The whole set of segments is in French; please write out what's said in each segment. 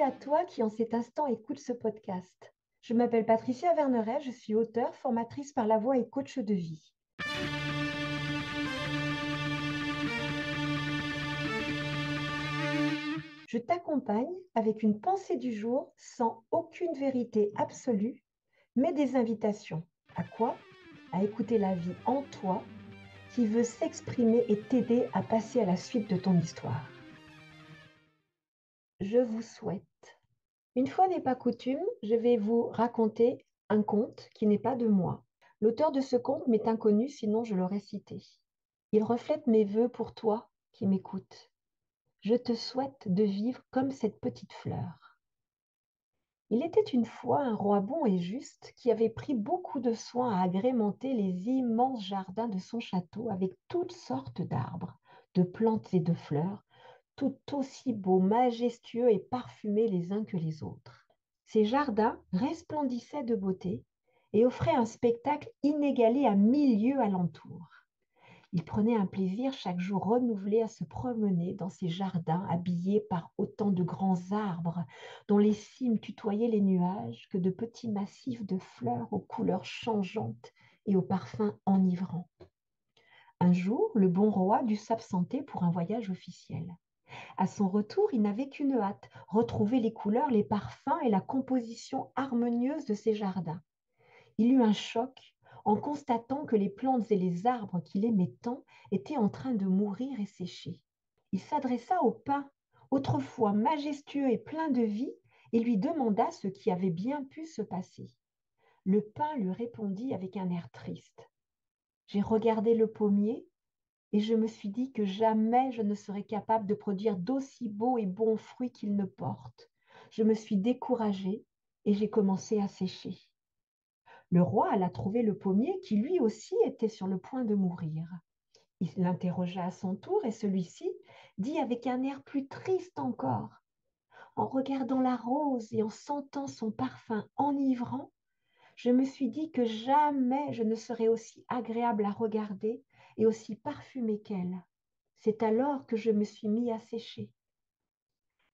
à toi qui en cet instant écoute ce podcast. Je m'appelle Patricia Verneret, je suis auteure, formatrice par la voix et coach de vie. Je t'accompagne avec une pensée du jour sans aucune vérité absolue, mais des invitations. À quoi? À écouter la vie en toi qui veut s'exprimer et t'aider à passer à la suite de ton histoire. Je vous souhaite. Une fois n'est pas coutume, je vais vous raconter un conte qui n'est pas de moi. L'auteur de ce conte m'est inconnu, sinon je l'aurais cité. Il reflète mes vœux pour toi qui m'écoutes. Je te souhaite de vivre comme cette petite fleur. Il était une fois un roi bon et juste qui avait pris beaucoup de soin à agrémenter les immenses jardins de son château avec toutes sortes d'arbres, de plantes et de fleurs, tout aussi beaux, majestueux et parfumés les uns que les autres. Ces jardins resplendissaient de beauté et offraient un spectacle inégalé à 1000 lieues alentour. Il prenait un plaisir chaque jour renouvelé à se promener dans ces jardins habillés par autant de grands arbres dont les cimes tutoyaient les nuages que de petits massifs de fleurs aux couleurs changeantes et aux parfums enivrants. Un jour, le bon roi dut s'absenter pour un voyage officiel. À son retour, il n'avait qu'une hâte, retrouver les couleurs, les parfums et la composition harmonieuse de ses jardins. Il eut un choc en constatant que les plantes et les arbres qu'il aimait tant étaient en train de mourir et sécher. Il s'adressa au pin, autrefois majestueux et plein de vie, et lui demanda ce qui avait bien pu se passer. Le pin lui répondit avec un air triste. J'ai regardé le pommier et je me suis dit que jamais je ne serais capable de produire d'aussi beaux et bons fruits qu'il ne porte. Je me suis découragée et j'ai commencé à sécher. Le roi alla trouver le pommier qui lui aussi était sur le point de mourir. Il l'interrogea à son tour et celui-ci dit avec un air plus triste encore: en regardant la rose et en sentant son parfum enivrant, je me suis dit que jamais je ne serais aussi agréable à regarder et aussi parfumée qu'elle. C'est alors que je me suis mis à sécher.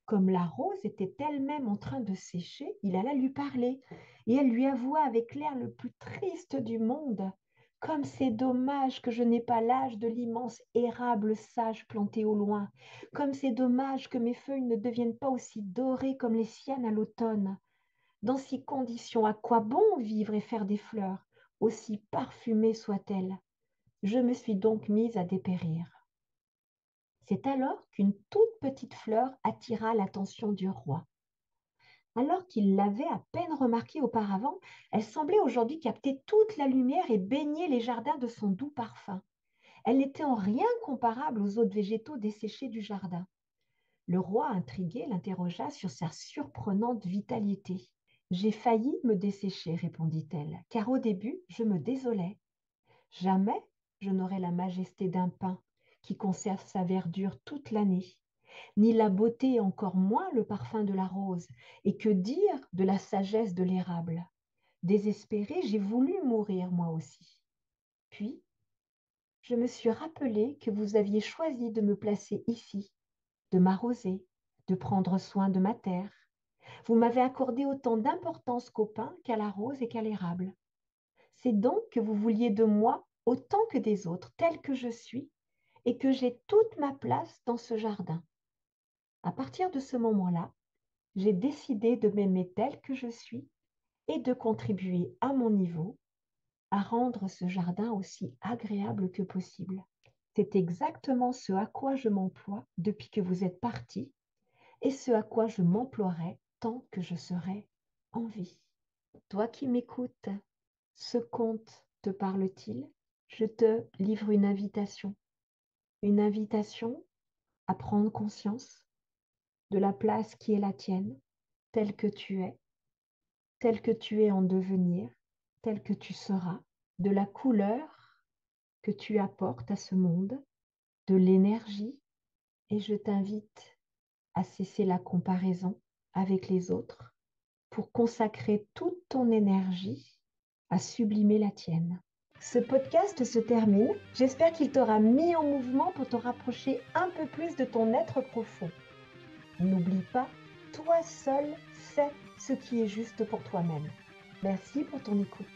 Comme la rose était elle-même en train de sécher, il alla lui parler, et elle lui avoua avec l'air le plus triste du monde: comme c'est dommage que je n'ai pas l'âge de l'immense érable sage planté au loin, comme c'est dommage que mes feuilles ne deviennent pas aussi dorées comme les siennes à l'automne. Dans ces conditions, à quoi bon vivre et faire des fleurs, aussi parfumées soient-elles? Je me suis donc mise à dépérir. C'est alors qu'une toute petite fleur attira l'attention du roi. Alors qu'il l'avait à peine remarquée auparavant, elle semblait aujourd'hui capter toute la lumière et baigner les jardins de son doux parfum. Elle n'était en rien comparable aux autres végétaux desséchés du jardin. Le roi, intrigué, l'interrogea sur sa surprenante vitalité. J'ai failli me dessécher, répondit-elle, car au début, je me désolais. Jamais je n'aurai la majesté d'un pin qui conserve sa verdure toute l'année, ni la beauté et encore moins le parfum de la rose, et que dire de la sagesse de l'érable. Désespérée, j'ai voulu mourir moi aussi. Puis, je me suis rappelé que vous aviez choisi de me placer ici, de m'arroser, de prendre soin de ma terre. Vous m'avez accordé autant d'importance qu'au pin, qu'à la rose et qu'à l'érable. C'est donc que vous vouliez de moi autant que des autres, tel que je suis, et que j'ai toute ma place dans ce jardin. À partir de ce moment-là, j'ai décidé de m'aimer tel que je suis et de contribuer à mon niveau à rendre ce jardin aussi agréable que possible. C'est exactement ce à quoi je m'emploie depuis que vous êtes parti et ce à quoi je m'emploierai tant que je serai en vie. Toi qui m'écoutes, ce conte te parle-t-il? Je te livre une invitation à prendre conscience de la place qui est la tienne, telle que tu es en devenir, telle que tu seras, de la couleur que tu apportes à ce monde, de l'énergie, et je t'invite à cesser la comparaison avec les autres pour consacrer toute ton énergie à sublimer la tienne. Ce podcast se termine. J'espère qu'il t'aura mis en mouvement pour te rapprocher un peu plus de ton être profond. N'oublie pas, toi seul sais ce qui est juste pour toi-même. Merci pour ton écoute.